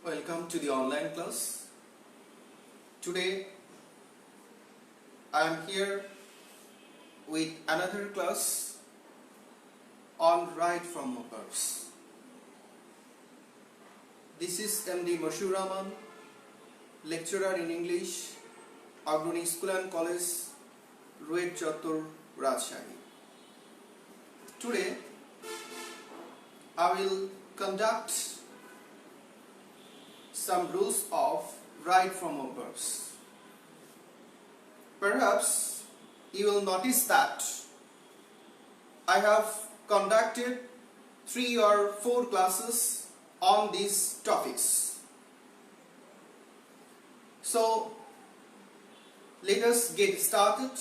Welcome to the online class. Today I am here with another class on right from verbs. This is MD Mashur Rahman, lecturer in English, Agroni School and College, Ruet Chattor, Rajshahi. Today I will conduct some rules of right from verbs. Perhaps you will notice that I have conducted 3 or 4 classes on these topics. So let us get started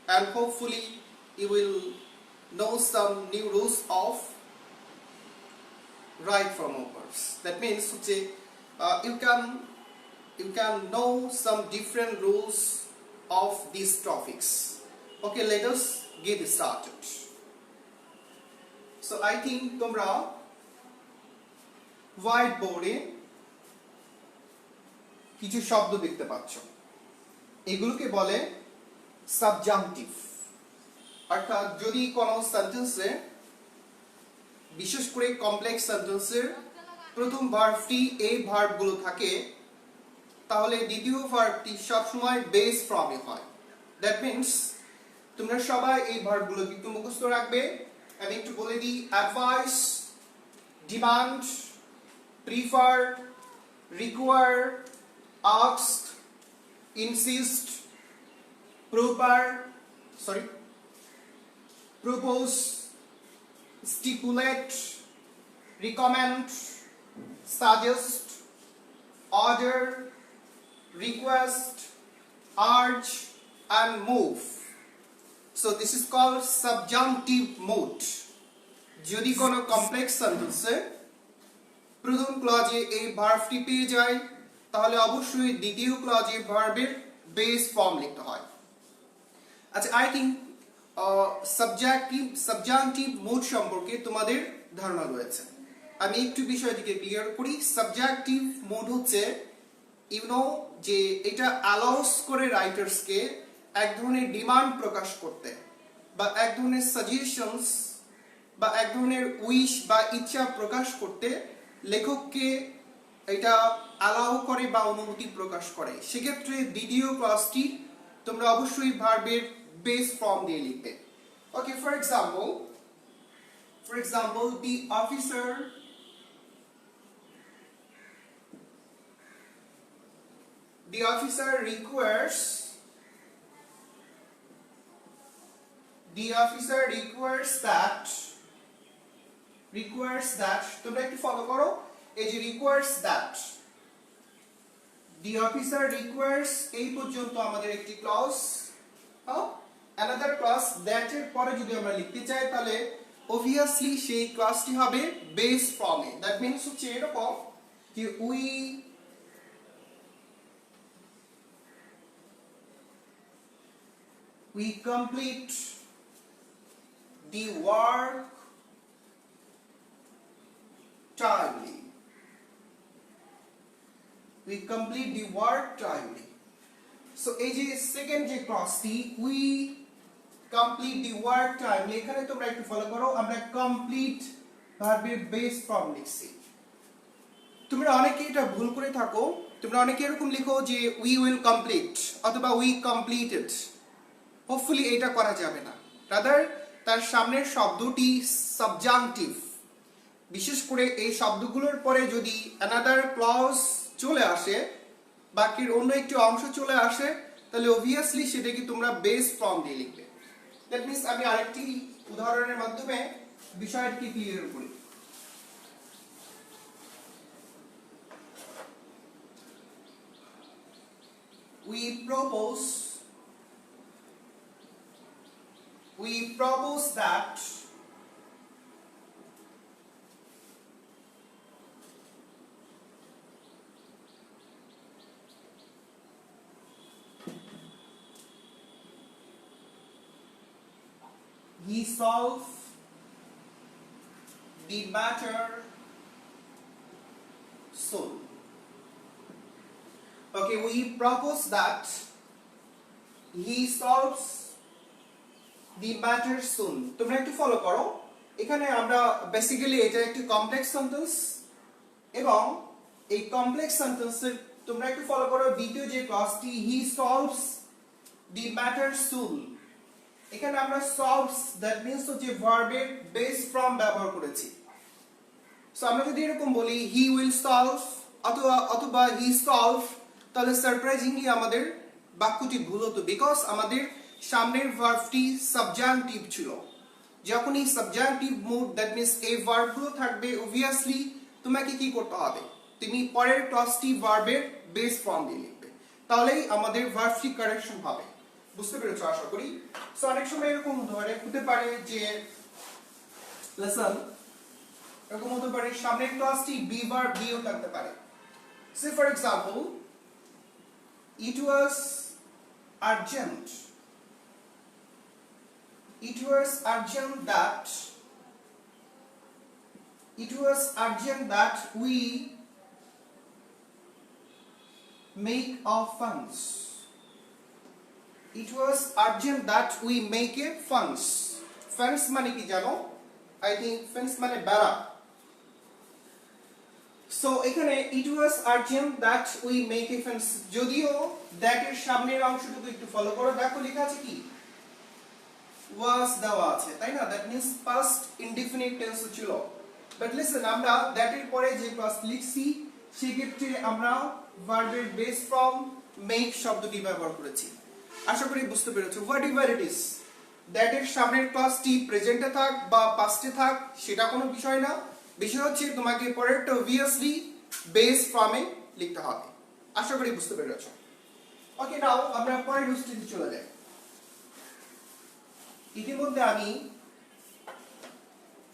and hopefully you will know some new rules of right from verbs. That means you can know some different rules of these topics. Okay, let us get started. So I think তোমরা white বোর্ডে কিছু শব্দ দেখতে পাচ্ছ। এগুলোকে বলে subjunctive. অর্থাৎ যদি কোনো সেন্টেন্সে বিশেষ করে কমপ্লেক্স সেন্টেন্সের প্রথম ভার্বটি এই ভার্বগুলো থাকে তাহলে দ্বিতীয় ভার্বটি সবসময় বেস ফর্মে হয়। দ্যাট মিন্স তোমরা সবাই এই ভার্বগুলো একটু মুখস্থ রাখবে। আমি একটু বলে দিই: advice, demand, prefer, require, ask, insist, propose, stipulate, recommend, suggest, order, request, urge, and move. So this is called subjunctive mode. যদি কোনো কমপ্লেক্স সেন্টেন্সে প্রথম ক্লজে এই ভার্বটি পেয়ে যায় তাহলে অবশ্যই দ্বিতীয় ক্লজে ভার্বের বেস ফর্ম লিখতে হয়। আচ্ছা, আই থিংক সাবজাংটিভ মোড সম্পর্কে তোমাদের ধারণা রয়েছে। আমি একটু বিষয়টিকে ক্লিয়ার করি। সাবজেক্টিভ মোড হচ্ছে যে এটা অ্যালাউস করে রাইটার্সকে এক ধরনের ডিমান্ড প্রকাশ করতে বা এক ধরনের সাজেশনস বা এক ধরনের উইশ বা ইচ্ছা প্রকাশ করতে লেখককে এটা অ্যালাউ করে বা অনুমতি প্রকাশ করে। সেক্ষেত্রে দ্বিতীয় ক্লাসটি তোমরা অবশ্যই ভার্বের বেস ফর্ম দিয়ে লিখবে। Okay, for example the officer requires that তোমরা একটু ফলো করো। এই যে requires that, the officer requires, এই পর্যন্ত আমাদের একটি ক্লজ। another clause that এর পরে যদি আমরা লিখতে চাই তাহলে obviously সেই ক্লজটি হবে বেস ফর্মে। দ্যাট মিন্স হচ্ছে এরকম যে we complete the work timely. So এই যে সেকেন্ড যে ক্লজটি we complete the work timely, এখানে তোমরা একটু ফলো করো। আমরা কমপ্লিট ভার্বের বেস ফর্ম লিখছি। তোমরা অনেকে এটা ভুল করে থাকো। তোমরা অনেকে এরকম লিখো যে we will complete অথবা we completed। হোপফুলি এটা করা যাবে না। রাদার তার সামনের শব্দটি সাবজাংটিভ। বিশেষ করে এই শব্দগুলোর পরে যদি অ্যানাদার ক্লজ চলে আসে, বাকির অন্য একটি অংশ চলে আসে, তাহলে অবভিয়াসলি সেটাকে তোমরা বেস ফর্ম দিয়ে লিখবে। দ্যাট মিন্স আমি আরেকটি উদাহরণের মাধ্যমে বিষয়টিকে ক্লিয়ার করি। We propose that he solve the matter soon. Okay, we propose that he solves the matter soon. তোমরা একটু ফলো করো, এখানে আমরা বেসিক্যালি এটা একটি কমপ্লেক্স সেন্টেন্স এবং এই কমপ্লেক্স সেন্টেন্সের তোমরা একটু ফলো করো দ্বিতীয় যে ক্লজটি হি সলভস দি ম্যাটার সুন, এখানে আমরা সলভস দ্যাট মিন্স হচ্ছে ভার্বের বেস ফ্রম ব্যবহার করেছি। সো আমরা যদি এরকম বলি হি উইল সলভ অথবা হি সলভ, তাহলে সারপ্রাইজিংলি আমাদের বাক্যটি ভুল হতো, বিকজ আমাদের সামনের ভার্বটি সাবজাংটিভ ছিল। যখন এই সাবজাংটিভ মুড দ্যাট মিন্স এই ভার্বগুলো থাকবে, অবভিয়াসলি তোমাকে কি করতে হবে, তুমি পরের ক্লজটি ভার্বের বেস ফর্ম দিয়ে লিখবে, তাহলেই আমাদের ভার্বটি কারেকশন হবে। বুঝতে পেরেছো আশা করি। সো অনেক সময় এরকম হতে পারে যে লেসন এরকম হতে পারে সামনের ক্লজটি বি ভার্ব দিয়েও থাকতে পারে। Say for example it was urgent that we make a funds. It was urgent that we make a funds. Funds মানে কি জানো? I think funds মানে বেড়া। সো এখানে it was urgent that we make a fence, যদিও that এর সামনের অংশটুকু একটু ফলো করো, দেখো লেখা আছে কি was দেওয়া আছে, তাই না? that means past indefinite tense ছিল। বাট লিসেন, আমরা that এর পরে যে ক্লজ লিখছি সেই ক্ষেত্রে আমরা ভার্বের বেস ফর্ম make শব্দটি ব্যবহার করেছি। আশা করি বুঝতে পেরেছো। হোয়াটএভার ইট ইজ, that এর সামনের ক্লজটি প্রেজেন্টে থাক বা পাস্টে থাক সেটা কোনো বিষয় না, বিষয় হচ্ছে তোমাকে পরেরটা অবভিয়াসলি বেস ফর্মে লিখতে হবে। আশা করি বুঝতে পেরেছো। ওকে, নাও আমরা পরের রুলসটিতে চলে যাই। ইতিমধ্যে আমি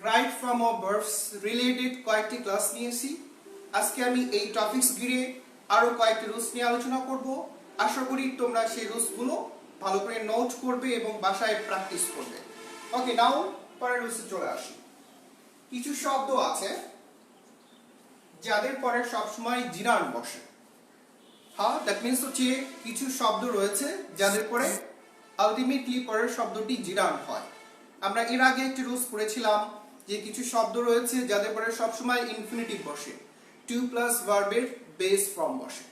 right form of verbs related কয়েকটি ক্লাস নিয়েছি। আজকে আমি এই টপিকস ঘিরে আরো কয়েকটি রুলস নিয়ে আলোচনা করব। আশা করি তোমরা সেই রুলসগুলো ভালো করে নোট করবে এবং বাসায় প্র্যাকটিস করবে। ওকে, নাও পরের রুলসে চলে আসি। কিছু শব্দ আছে যাদের পরে সবসময় জিরান বসে। হ্যাঁ, দ্যাট মিন্স হচ্ছে কিছু শব্দ রয়েছে যাদের পরে আলটিমেটলি পরের শব্দটি জিরান হয়। আমরা এর আগে একটি রুলস পড়েছিলাম যে কিছু শব্দ রয়েছে যাদের পরে সবসময় ইনফিনিটিভ বসে, টু প্লাস ভার্বের বেস ফর্ম বসে।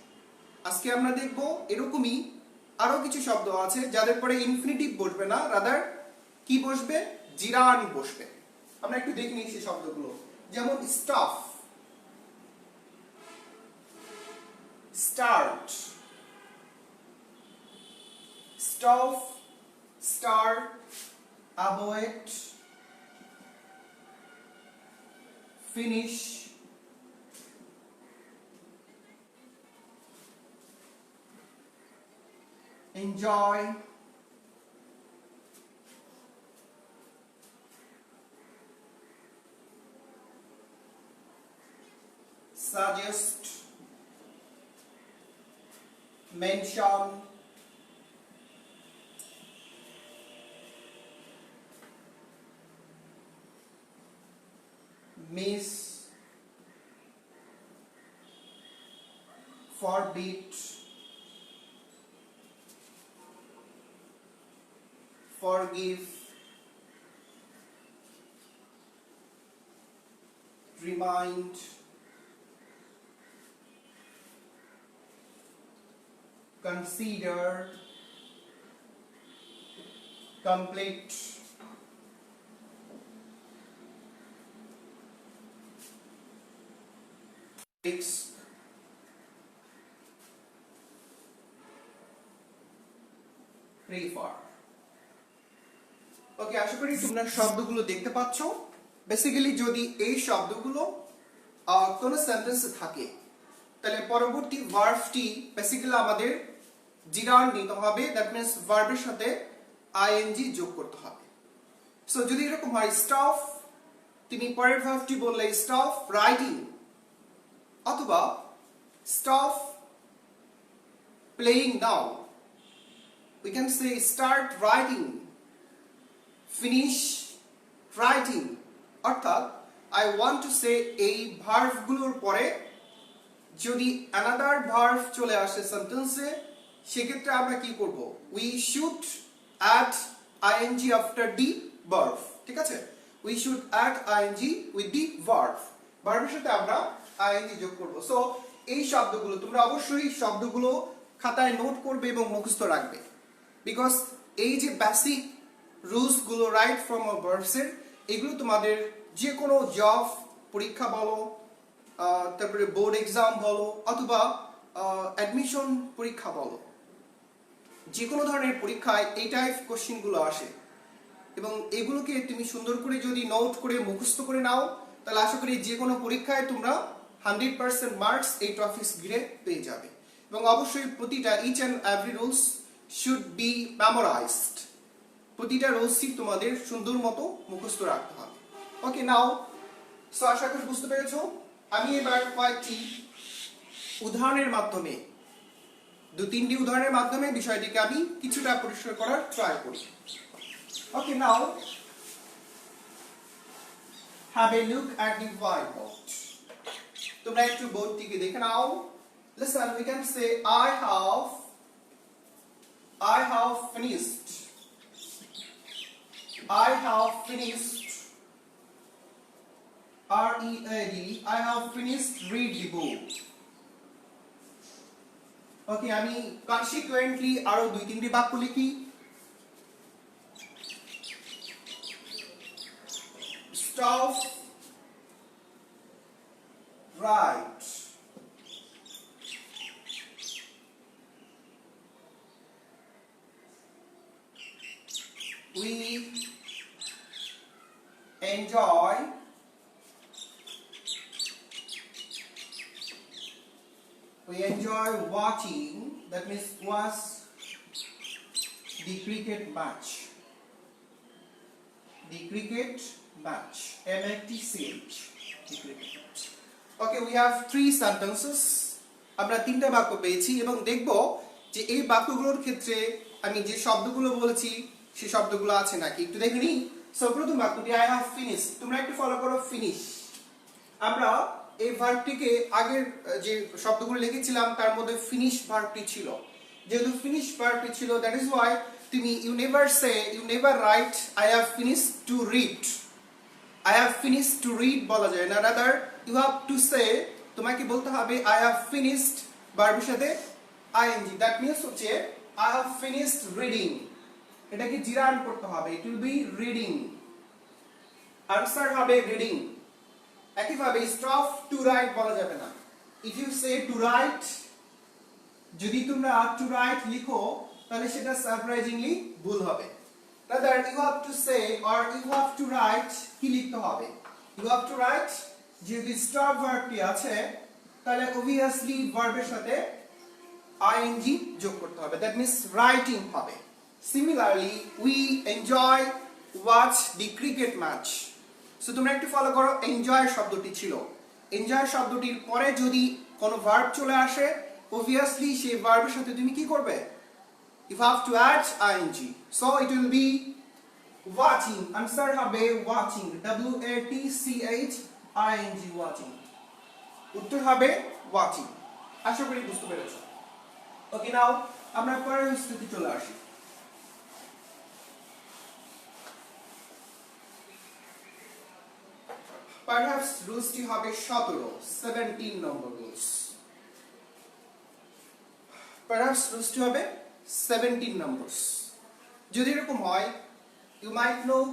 আজকে আমরা দেখব এরকমই আরো কিছু শব্দ আছে যাদের পরে ইনফিনিটিভ বসবে না, রাদার কি বসবে, জিরান বসবে। আমরা একটু দেখে নিই সেই শব্দগুলো, যেমন staff, start, stuff, start, avoid, finish, enjoy, suggest, mention, miss, forbid, forgive, remind, consider, complete, risk, prefer। ওকে, আশা করি তোমরা শব্দগুলো দেখতে পাচ্ছ। বেসিক্যালি যদি এই শব্দগুলো কোন সেন্টেন্সে থাকে তাহলে পরবর্তী ভার্বটি বেসিক্যালি আমাদের জিরান নিতে হবে, দ্যাট মিন্স ভার্বের সাথে আইএনজি যোগ করতে হবে। সো যদি এরকম হয় স্টপ, তুমি পরের ভার্বটি বললে স্টপ রাইটিং, অথবা stop playing now, we can say start writing, finish writing. অর্থাৎ আই ওয়ান্ট টু সে এই ভার্বগুলোর পরে যদি অ্যানাদার ভার্ব চলে আসে সেন্টেন্সে, সেক্ষেত্রে আমরা কি করব? We should add ING after the verb. ঠিক আছে, we should add ING with the verb. ভার্বের সাথে আমরা আইএনজি যোগ করব। সো এই শব্দগুলো তোমরা অবশ্যই শব্দগুলো খাতায় নোট করবে এবং মুখস্থ রাখবে, বিকজ এই যে বেসিক রুলস গুলো রাইট ফ্রম ভার্বস এর, এগুলো তোমাদের যে কোনো জব পরীক্ষা বলো, তারপরে বোর্ড এক্সাম বলো, অথবা অ্যাডমিশন পরীক্ষা বলো, যে কোনো ধরনের পরীক্ষায় এই টাইপ কোশ্চেন গুলো আসে। এবং এগুলোকে তুমি সুন্দর করে যদি নোট করে মুখস্থ করে নাও, তাহলে আশা করি যে কোনো পরীক্ষায় তোমরা 100% মার্কস এই টপিকস ঘিরে পেয়ে যাবে। এবং অবশ্যই প্রতিটা each and every rules should be memorised. প্রতিটা রুলসই তোমাদের সুন্দর মতো মুখস্থ রাখতে হবে। ওকে, নাও সো আশা করি বুঝতে পেরেছো। আমি এবার কয়েকটি উদাহরণের মাধ্যমে, 2-3টি উদাহরণের মাধ্যমে বিষয়টিকে আমি কিছুটা পরিষ্কার করার ট্রাই করি। Okay, now have a look at the whiteboard. তোমরা একটু বোর্ডটিকে দেখে নাও। Listen, we can say I have finished. I have finished. R-E-A-D. I have finished read the book. Okay, আমি consequently আরো 2-3টি বাক্য লিখি। Stop. Right. We enjoy watching, that means watch the cricket match. The cricket match. M-A-T-C-H. The cricket match. Okay, we have 3 sentences. আমরা 3টা বাক্য পেয়েছি এবং দেখব যে এই বাক্যগুলোর ক্ষেত্রে আমি যে শব্দগুলো বলেছি সেই শব্দগুলো আছে নাকি একটু দেখে নিই। সো প্রথম বাক্যটি I have finished। তোমরা একটু ফলো করো ফিনিশ। আমরা এই ভার্বটিকে আগের যে শব্দগুলো লিখেছিলাম তার মধ্যে ফিনিশ ভার্বটি ছিল। যেহেতু ফিনিশ ভার্বটি ছিল, দ্যাট ইজ ওয়াই তুমি you never write I have finished to read. I have finished to read বলা যায় না, rather you have to say, তোমাকে বলতে হবে I have finished ভার্বের সাথে ing। দ্যাট মিন্স হচ্ছে I have finished reading। এটাকে জিরান করতে হবে, it will be reading. Answer হবে রিডিং। একইভাবে স্টপ টু রাইট বলা যাবে না। If you say to write, যদি তোমরা টু রাইট লিখো তাহলে সেটা সারপ্রাইজিংলি ভুল হবে। Rather you have to say or you have to write, কি লিখতে হবে? You have to write. যদি স্টপ ভার্বটি আছে তাহলে obviously ভার্বের সাথে ing যোগ করতে হবে, দ্যাট মিন্স রাইটিং হবে। Similarly, we enjoy watch the cricket match. So তোমরা একটু ফলো করো, এনজয় শব্দটি ছিল। এনজয় শব্দটির পরে যদি কোনো ভার্ব চলে আসে, obviously সেই ভার্বের সাথে তুমি কি করবে? You have to add ing. So it will be watching. Answer হবে watching. W-A-T-C-H I-N-G, watching. উত্তর হবে watching. আশা করি বুঝতে পেরেছো। ওকে, নাও আমরা পরের স্থিতি চলে আসি। Perhaps রুলসটি হবে 17 নম্বর রুলস। Perhaps রুলসটি হবে 17 নম্বরস। যদি এরকম হয়, you might know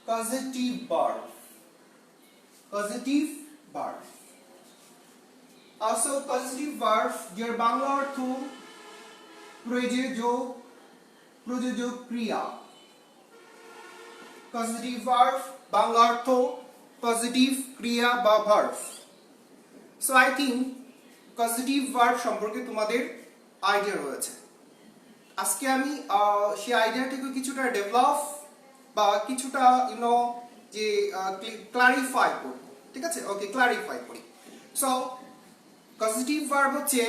causative verb. Causative verb. Also causative verb যার বাংলা অর্থ প্রযোজক ক্রিয়া। Causative verb বাংলা অর্থ পজিটিভ ক্রিয়া বা verb. So I think positive verb সম্পর্কে তোমাদের আইডিয়া রয়েছে। আজকে আমি সেই আইডিয়াটাকে কিছুটা ডেভেলপ বা কিছুটা যে ক্লারিফাই করব। ঠিক আছে, ওকে, ক্লারিফাই করি। সো পজিটিভ ভার্ব হচ্ছে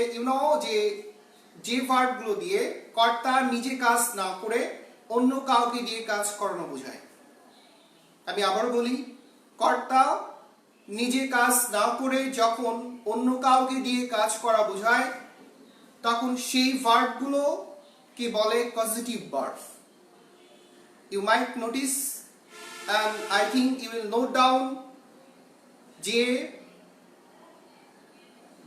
যে ভার্বগুলো দিয়ে কর্তা নিজে কাজ না করে অন্য কাউকে দিয়ে কাজ করানো বোঝায়। আমি আবার বলি, কর্তা নিজে কাজ না করে যখন অন্য কাউকে দিয়ে কাজ করা বোঝায় তখন সেই ভার্বগুলোকে বলে positive verb. You might notice and I think you will note down যে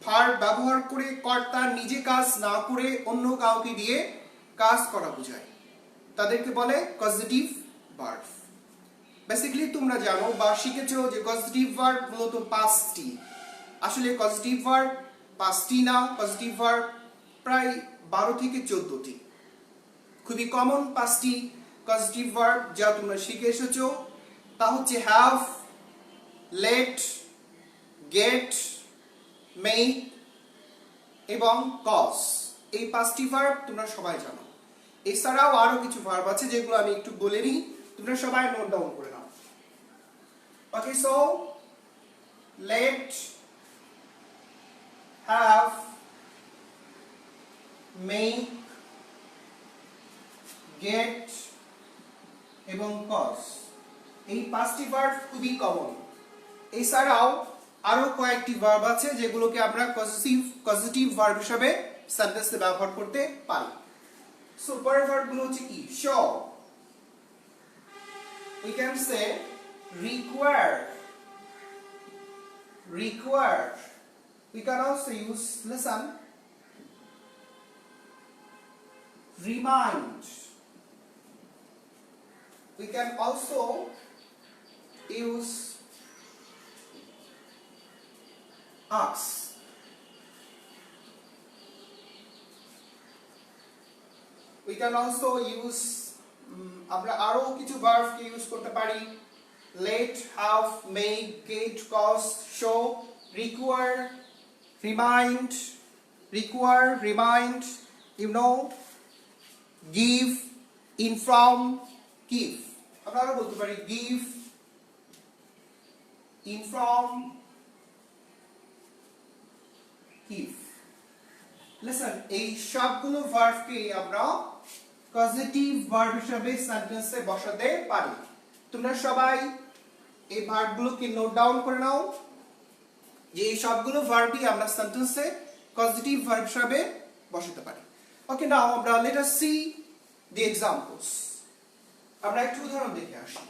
ভার্ব ব্যবহার করে কর্তা নিজে কাজ না করে অন্য কাউকে দিয়ে কাজ করা বোঝায়, তাদেরকে বলে পজিটিভ ভার্ব। বেসিক্যালি তোমরা জানো বা শিখেছো যে পজিটিভ ভার্ব মূলত 5টি। আসলে পজিটিভ ভার্ব 5টি না, পজিটিভ ভার্ব প্রায় 12 থেকে 14টি। খুবই কমন 5টি পজিটিভ ভার্ব যা তোমরা শিখে এসেছো, তা হচ্ছে হ্যাভ, লেট, গেট, মেক এবং কজ। এই 5টি ভার্ব তোমরা সবাই জানো। এছাড়াও আরো কিছু ভার্ব আছে যেগুলো আমি একটু বলে নিই, তোমরা সবাই নোট ডাউন করে নাও। Okay, so let, have, make, get এবং কজ, এই 5টি ভার্ব খুবই কমন। এছাড়াও আরো কয়েকটি ভার্ব আছে যেগুলোকে আমরা পজিটিভ ভার্ব হিসেবে সেন্টেন্সে ব্যবহার করতে পারি। সো পরের ভার্বগুলো হচ্ছে কি? Show, we can say require, require. We can also use listen, remind. We can also use ask. We can also use আমরা আরো কিছু ভার্বকে ইউজ করতে পারি। Let, have, make, get, cause, show, require, remind, require, remind, you know, give, inform, give. আমরা আরো বলতে পারি give, inform, give. Listen, এই সবগুলো ভার্বকে আমরা পজিটিভ ভার্ব হিসেবে সেন্টেন্সে বসাতে পারি। তোমরা সবাই এই ভার্বগুলোকে নোট ডাউন করে নাও যে এই সবগুলো ভার্বই আমরা সেন্টেন্সে পজিটিভ ভার্ব হিসেবে বসাতে পারি। ওকে, নাও আমরা লেট আস সি দি এক্সাম্পলস। আমরা একটু উদাহরণ দেখে আসি।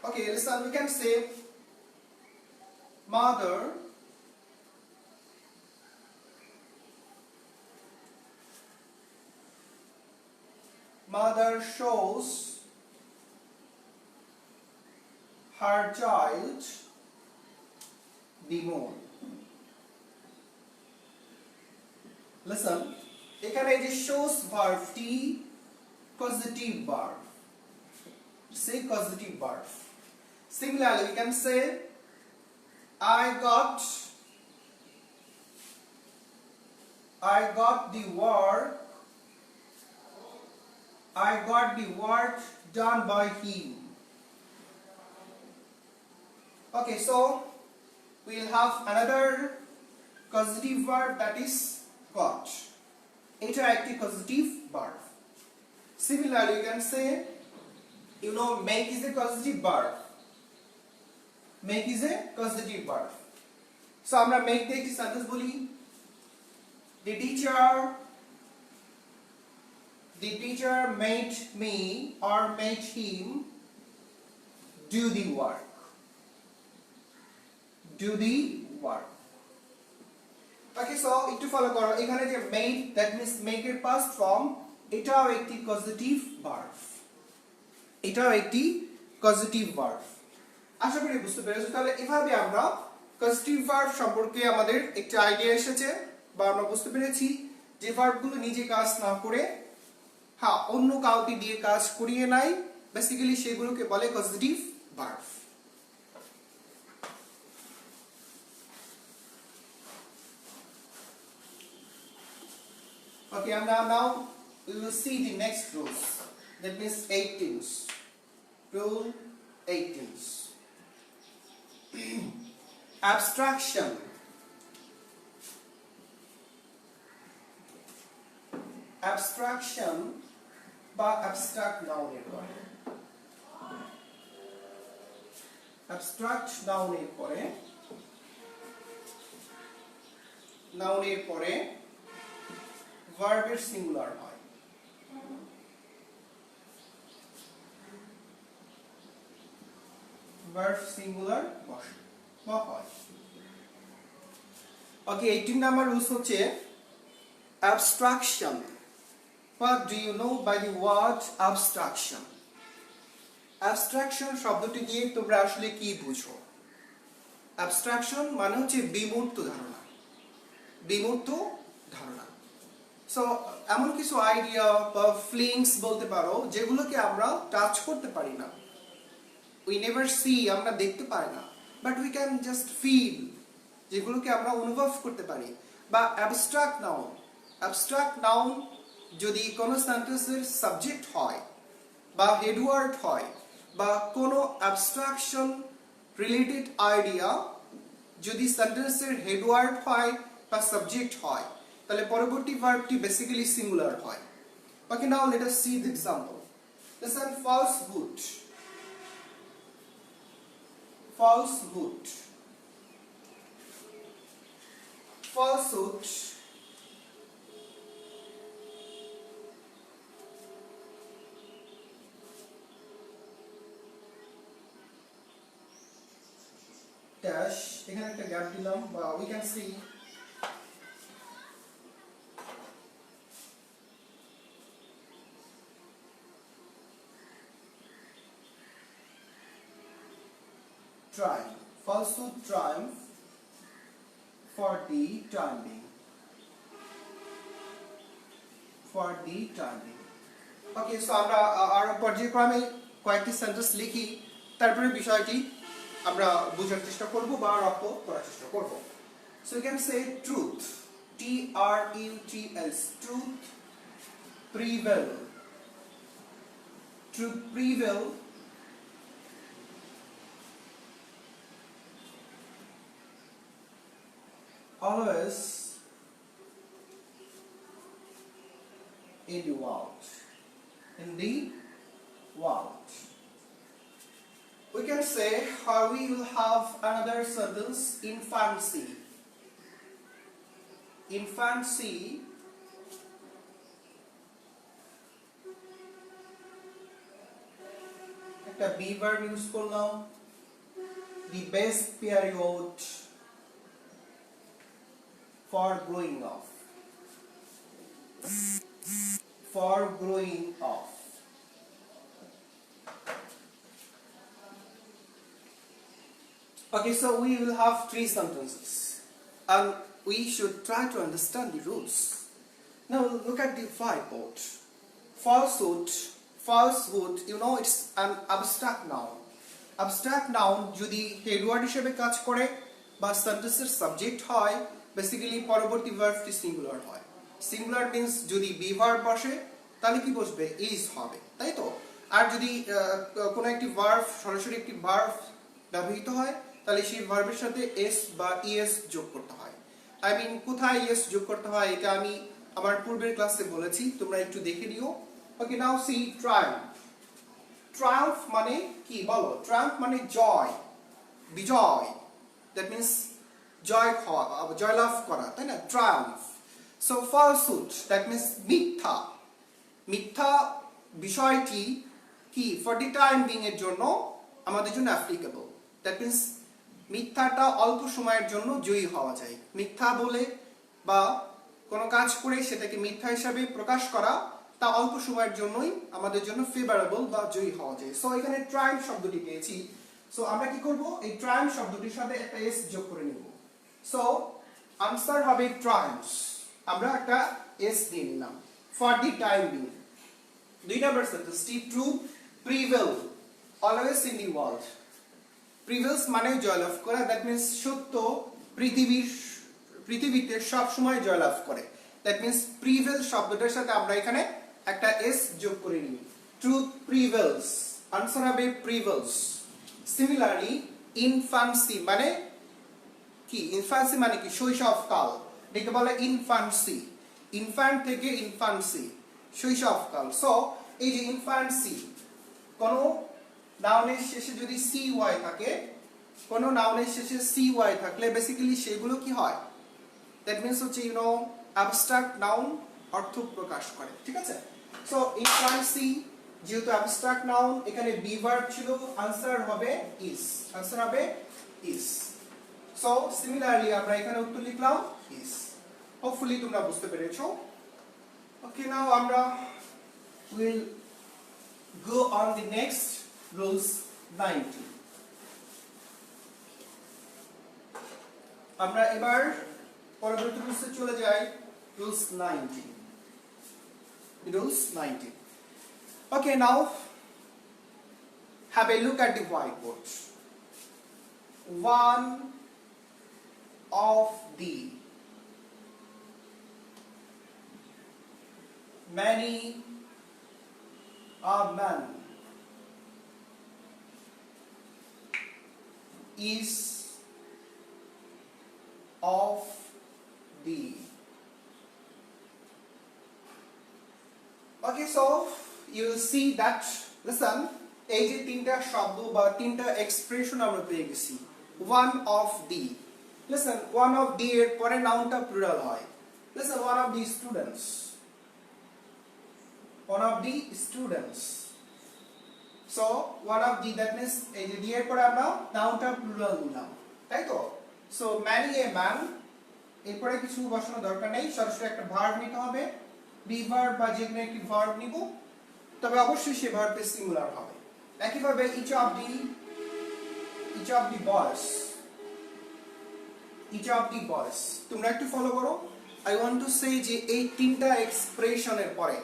Okay, listen, we can say mother shows her child the moon. Listen, এখানে যে shows ভার্বটি positive verb, say positive verb. Similarly, we can say I got the work done by him. Okay, so we'll have another positive verb, that is got. এটা একটি positive verb. Similarly, you can say, you know, make is a causative verb. Make is a causative verb. So আমরা make দিয়ে একটি sentence বলি। The teacher made me or made him do the work. Do the work. Okay, so একটু follow করো। এখানে যে made, that means make এর past form, এটাও একটি causative verb। এটাও একটি পজিটিভ ভার্ব। আশা করি বুঝতে পেরেছো। তাহলে এভাবে আমরা পজিটিভ ভার্ব সম্পর্কে আমাদের একটা আইডিয়া এসেছে বা আমরা বুঝতে পেরেছি যে ভার্বগুলো নিজে কাজ না করে হ্যাঁ অন্য কাউকে দিয়ে কাজ করিয়ে নেয়, বেসিক্যালি সেগুলোকে বলে positive verb. Okay, and now we will see the next rules. That means 18s. Rule 18s. Abstraction. Abstraction বা অ্যাবস্ট্রাক্ট নাউনের পরে, অ্যাবস্ট্রাক্ট নাউনের পরে, নাউনের পরে ভার্বের সিঙ্গুলার হয়। ভার্ব সিঙ্গুলার বসে বা হয়। ওকে, 18 নাম্বার রুলস হচ্ছে abstraction. What do you know by the word abstraction? Abstraction শব্দটি দিয়ে তোমরা আসলে কি বুঝো? Abstraction মানে হচ্ছে বিমূর্ত ধারণা, বিমূর্ত ধারণা। সো এমন কিছু আইডিয়া বা ফিলিংস বলতে পারো যেগুলোকে আমরা টাচ করতে পারি না, উই নেভার সি, আমরা দেখতে পাই না, but we can just feel, যেগুলোকে আমরা অনুভব করতে পারি। বা অ্যাবস্ট্রাক্ট নাউন, অ্যাবস্ট্রাক্ট নাউন যদি কোনো সেন্টেন্সের সাবজেক্ট হয় বা হেডওয়ার্ড হয় বা কোনো অ্যাবস্ট্রাকশন রিলেটেড আইডিয়া যদি সেন্টেন্সের হেডওয়ার্ড হয় বা সাবজেক্ট হয়, তাহলে পরবর্তী ভার্বটি বেসিক্যালি সিঙ্গুলার হয়। Okay, now let us see the example. Listen, falsehood, falsehood, falsehood dash, এখানে একটা গ্যাপ দিলাম, বা we can see triumph, falsehood triumph for the time being, for the time being. Okay, so আমরা আরো পর্যায়ক্রমে কয়েকটি sentence লিখি, তারপরে বিষয়টি আমরা বোঝার চেষ্টা করব বা রপ্ত করার চেষ্টা করব। So you can say truth, TRUTH, truth prevail, truth prevail always in the world, in the world. We can say how we will have another sentence, infancy, infancy একটা be verb ইউজ করলাম, the best period for growing up, for growing up. Okay, so we will have 3 sentences and we should try to understand the rules. Now look at the whiteboard. Falsehood, falsehood, you know, it's an abstract noun. Abstract noun যদি headward হিসেবে কাজ করে বা সেন্টেন্সের subject হয়, basically পরবর্তী ভার্বটি singular হয়। Singular means যদি বি ভার্ব বসে তাহলে কি বসবে? ইজ হবে, তাই তো? আর যদি কোনো একটি ভার্ব, সরাসরি একটি ভার্ব ব্যবহৃত হয়, তাহলে সেই ভার্বের সাথে এস বা ইএস যোগ করতে হয়। আই মিন, কোথায় ইএস যোগ করতে হয় এটা আমি আমার পূর্বের ক্লাসে বলেছি, তোমরা একটু দেখে নিও। ওকে, নাও সি ট্রায়াম্ফ। ট্রায়াম্ফ মানে কি বলো? ট্রায়াম্ফ মানে জয়, বিজয়, দ্যাট মিন্স জয় হওয়া, জয়লাভ করা, তাই না? Triumf. So falsehood, that means মিথ্যা। মিথ্যা বিষয়টি কি ফর দি টাইম বিং এর জন্য আমাদের জন্য অ্যাপ্লিকেবল, দ্যাট মিন্স মিথ্যাটা অল্প সময়ের জন্য জয়ী হওয়া যায়। মিথ্যা বলে বা কোনো কাজ করে সেটাকে মিথ্যা হিসাবে প্রকাশ করা, তা অল্প সময়ের জন্যই আমাদের জন্য ফেভারেবল বা জয়ী হওয়া যায়। সো এখানে ট্রায়াম্ফ শব্দটি পেয়েছি, সো আমরা কি করব? এই ট্রায়াম্ফ শব্দটির সাথে একটা এস যোগ করে নিব। সো আনসার হবে ট্রায়াম্ফস, আমরা একটা এস দিয়ে নিলাম for the time being. 2 number সেন্টেন্সটি truth prevail always in the world. Prevails মানে জয়লাভ করা, দ্যাট মিন্স সত্য পৃথিবীতে সব সময় জয়লাভ করে। দ্যাট মিন্স প্রিভেল শব্দটার সাথে আমরা এখানে একটা এস যোগ করে নিই। ট্রুথ প্রিভেলস, আনসার হবে প্রিভেলস। সিমিলারলি ইনফ্যান্সি মানে কি? ইনফ্যান্সি মানে কি? শৈশবকাল, এটাকে বলে ইনফ্যান্সি। ইনফ্যান্ট থেকে ইনফ্যান্সি, শৈশবকাল। সো এই যে ইনফ্যান্সি, কোন নাউনের শেষে যদি cy থাকে, কোন নাউনের শেষে cy থাকলে বেসিক্যালি সেগুলো কি হয়, দ্যাট মিন্স হচ্ছে অ্যাবস্ট্রাক্ট নাউন অর্থ প্রকাশ করে, ঠিক আছে। সো ইনফ্যান্সি যেহেতু অ্যাবস্ট্রাক্ট নাউন, এখানে বি ভার্ব ছিল, আনসার হবে ইজ, আনসার হবে ইজ। সো সিমিলারলি আমরা এখানে উত্তর লিখলাম ইজ। হোপফুলি তোমরা বুঝতে পেরেছো। ওকে, নাও আমরা will go on the next rules 90. আমরা এবার পরবর্তী রুলসে চলে যাই, rules 90. Rules 90. Okay, now have a look at the whiteboard. One of the many a man is of the. Okay, so you will see that, listen, এই যে তিনটা শব্দ বা তিনটা এক্সপ্রেশন আমরা পেয়ে গেছি, one of the, listen, one of the এর পরে নাউনটা প্লুরাল হয়, listen, one of the students, one of the students. So one of the, that means এই যে দিয়ে পরে আমরা নাউনটা প্লুরাল নিলাম, তাই তো। সো many a man, এরপরে কিছু বসানো দরকার নেই, সরাসরি একটা ভার্ব নিতে হবে, বি ভার্ব বা যে কোনো একটি ভার্ব নিব, তবে অবশ্যই সেই ভার্বটি সিঙ্গুলার হবে। একইভাবে each of the boys, each of the boys, তোমরা একটু ফলো করো। I want to say যে এই তিনটা এক্সপ্রেশনের পরে,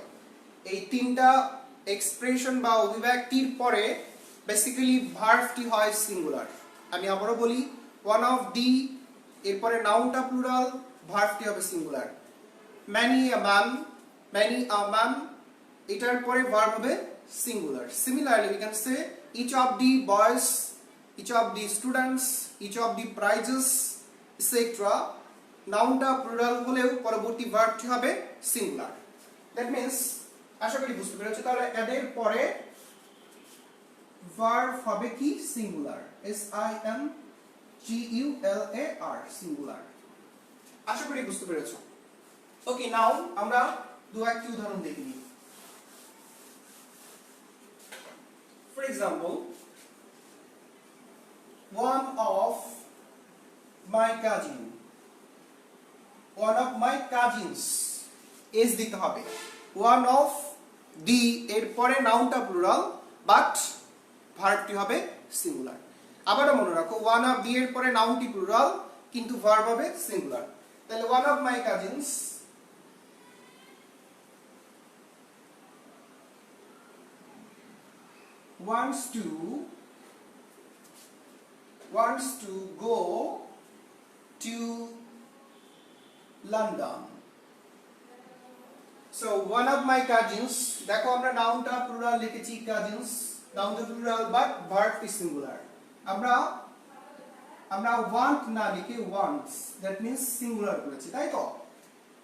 এই তিনটা এক্সপ্রেশন বা অভিব্যক্তির পরে বেসিক্যালি ভার্বটি হয় সিঙ্গুলার। আমি আবারও বলি, ওয়ান অফ দি এরপরে নাউনটা প্লুরাল, ভার্বটি হবে সিঙ্গুলার। ম্যানি আ ম্যান এটার পরে ভার্ব হবে singular. Similarly we can say each of the boys, each of the students, each of the prizes etcetera, নাউনটা প্লুরাল হলেও পরবর্তী ভার্বটি হবে সিঙ্গুলার। দ্যাট মিন্স, আশা করি বুঝতে পেরেছো, তাহলে এদের পরে ভার্ব হবে কি সিঙ্গুলার, SINGULAR, সিঙ্গুলার। আশা করি বুঝতে পেরেছো। ওকে, নাও আমরা দু একটি উদাহরণ দেখে নিই। For example, one of my cousins S দিতে হবে, one of the এর পরে নাউনটা প্লুরাল বাট ভার্বটি হবে সিঙ্গুলার। আবারও মনে রাখো, one of the এর পরে নাউনটি প্লুরাল কিন্তু ভার্ব হবে সিঙ্গুলার। তাহলে one of my cousins wants to go to London. So one of my cousins, দেখো আমরা নাউনটা প্লুরাল লিখেছি cousins, নাউনটা প্লুরাল বাট ভার্বটি সিঙ্গুলার। আমরা want না লিখে wants, that means সিঙ্গুলার করেছি, তাই তো।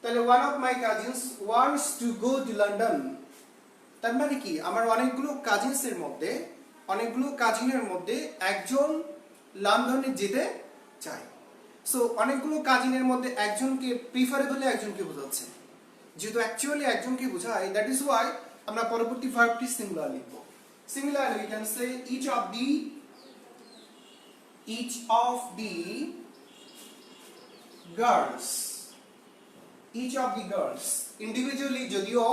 তাহলে one of my cousins wants to go to London, তার মানে কি, আমার অনেকগুলো কাজিনের মধ্যে একজন লন্ডনে যেতে চায়। সো অনেকগুলো কাজিনের মধ্যে একজনকে প্রিফারেবলি একজনকে বোঝাচ্ছে, যেহেতু অ্যাকচুয়ালি একজনকে বোঝায়, দ্যাট ইজ ওয়াই আমরা পরবর্তী ভার্বটি সিঙ্গুলার লিখব। Similarly we can say each of the girls, individually যদিও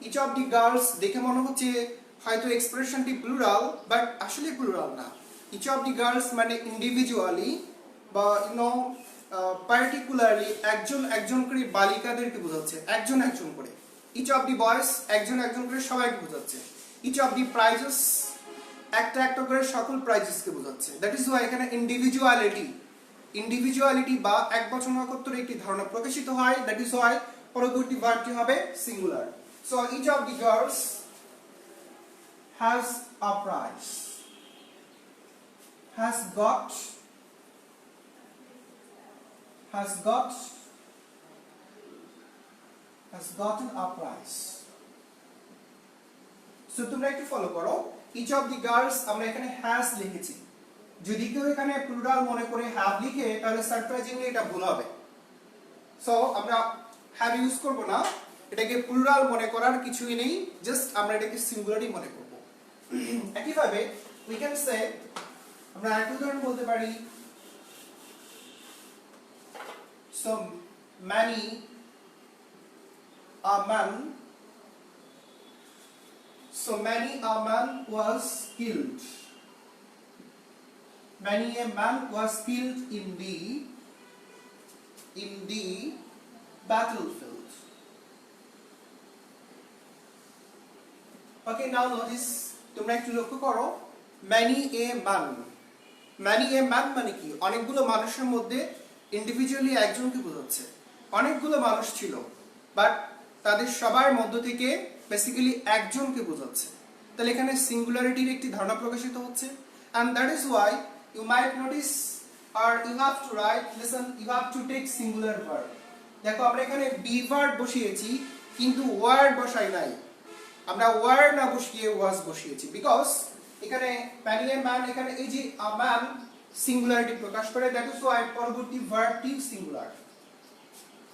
each of the girls দেখে মনে হচ্ছে হয়তো এক্সপ্রেশনটি প্লুরাল, বাট আসলে প্লুরাল না। each of the girls মানে ইন্ডিভিজুয়ালি বা পার্টিকুলারলি একজন করে বালিকাদেরকে বোঝাচ্ছে, একজন করে। each of the boys একজন করে সবাইকে বোঝাচ্ছে। each of the prizes একটা করে সকল প্রাইজেসকে বোঝাচ্ছে। দ্যাট ইজ ওয়াই এখানে ইন্ডিভিজুয়ালিটি বা একবচন একত্রে একটি ধারণা প্রকাশিত হয়। দ্যাট ইজ ওয়াই পরবর্তী ভার্বটি হবে singular. So each of the girls has a prize, has gotten a prize. So তোমরা একটু ফলো করো ইচ অফ দি গার্লস আমরা এখানে হ্যাজ লিখেছি যদি কেউ এখানে প্লুরাল মনে করে হ্যাভ লিখে তাহলে সারপ্রাইজিংলি এটা ভুল হবে সো আমরা হ্যাভ ইউজ করব না এটাকে প্লুরাল মনে করার কিছুই নেই জাস্ট আমরা এটাকে সিঙ্গুলারই মনে করব একইভাবে উই ক্যান সে আমরা আরেকটা উদাহরণ বলতে পারি so many a man was killed many a man was killed in the battlefield. Okay, now notice তোমরা একটু লক্ষ্য করো many a man মানে কি অনেকগুলো মানুষের মধ্যে ইন্ডিভিজুয়ালি একজনকে বোঝাচ্ছে অনেকগুলো মানুষ ছিল বাট তাদের সবার মধ্য থেকে বেসিক্যালি একজনকে বোঝাচ্ছে তাহলে এখানে সিঙ্গুলারিটির একটি ধারণা প্রকাশিত হচ্ছে and that is why you might notice or you have to write listen you have to take singular verb দেখো আমরা এখানে be verb বসিয়েছি কিন্তু word বসাই নাই আমরা word না বসিয়ে was বসিয়েছি বিকজ এখানে many a man এখানে এই যে a man সিঙ্গুলারিটি প্রকাশ করে দ্যাট ইজ ওয়াই পরবর্তী ভার্বটি সিঙ্গুলার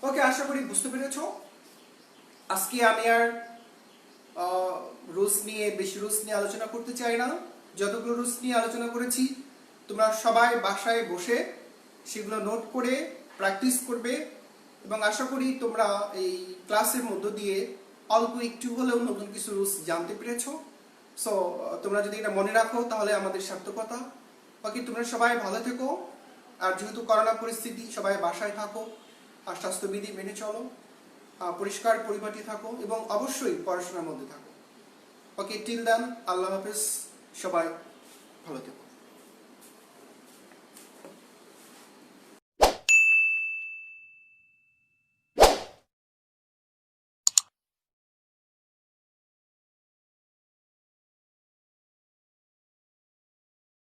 ওকে আশা করি বুঝতে পেরেছো আজকে আমি আর রুলস নিয়ে বেশি রুলস নিয়ে আলোচনা করতে চাই না যতগুলো রুলস নিয়ে আলোচনা করেছি তোমরা সবাই বাসায় বসে সেগুলো নোট করে প্র্যাকটিস করবে এবং আশা করি তোমরা এই ক্লাসের মধ্য দিয়ে অল্প একটু হলেও নতুন কিছু রুলস জানতে পেরেছো সো তোমরা যদি এটা মনে রাখো তাহলে আমাদের সার্থকতা বাকি তোমরা সবাই ভালো থেকো আর যেহেতু করোনা পরিস্থিতি সবাই বাসায় থাকো আর স্বাস্থ্যবিধি মেনে চলো পরিষ্কার পরিপাটি থাকো এবং অবশ্যই পড়াশোনার মধ্যে থাকো ওকে টিল দেন আল্লাহ হাফেজ সবাই ভালো থেকো